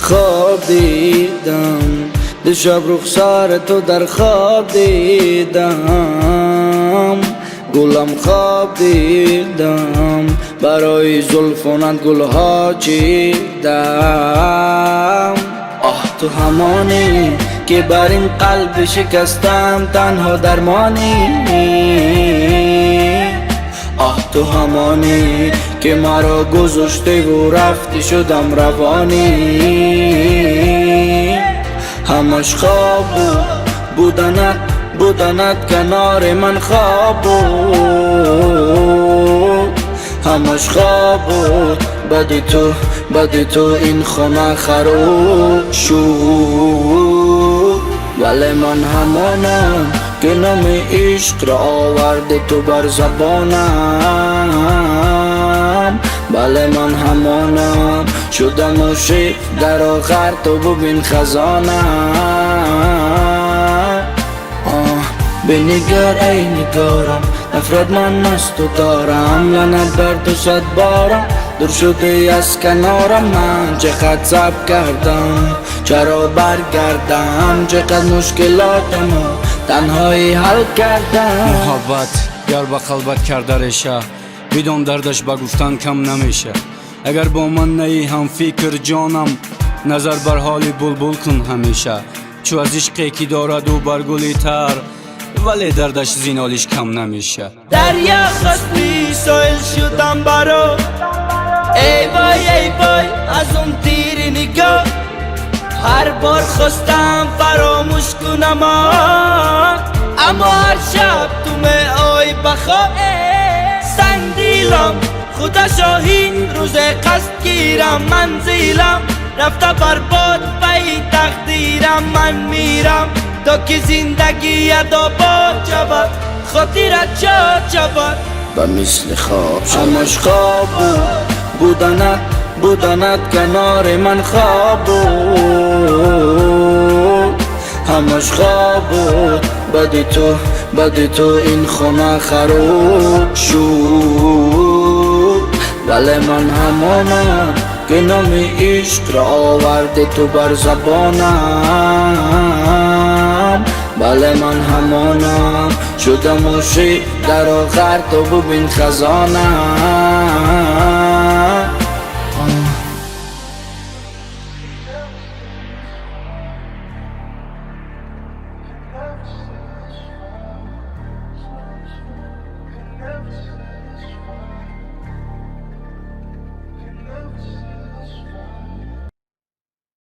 خواب دیدم دیشب رخسار تو در خواب دیدم گلم خواب دیدم برای زلفونت گلها چیدم آه تو همانی که بر این قلب شکستم تنها درمانی آه تو همانی که مرا گذاشته و رفتی شدم روانی همش خواب بودنت کنار من خواب بود همش خواب بود بدی تو این خونه خراب شد ولی من همانم که نام عشق را آورده تو بر زبانم بله من همانم شدم عاشق در آخر تو ببین خزانم بنگر ای نگارم نفرت من از تو دارم لعنت بر تو صد بارم دور شده از کنارم من چقدر صبر کردم چرا برگردم چقدر مشکلاتمو تنهایی حل کردم محبت گر با قلبت کرده ریشه بدون دردش با گفتن کم نمیشه اگر با من نی هم فکر جانم نظر بر حالی بلبل کن همیشه چو از عشقی که دارد و بر گلی تر ولی دردش زینالیش کم نمیشه دریا خستی سایل شدم برا ای وای از اون تیر نگاه هر بار خواستم فراموش کنم اما هر شب تو آی بخواه سنگ دیلم خدا شاهین روز قصد گیرم منزلم رفته برباد پی تقدیرم من میرم تا که زندگی آباد شود خاطرت شاد شود و مثل خواب همش خواب بودنت کنار من خواب بود همش خواب بود بدی تو این خونه خراب شد ولی من همانم که نام عشق را آورده تو بر زبانم بله من همانم شدم عاشق در آخر تو ببین خزانم Never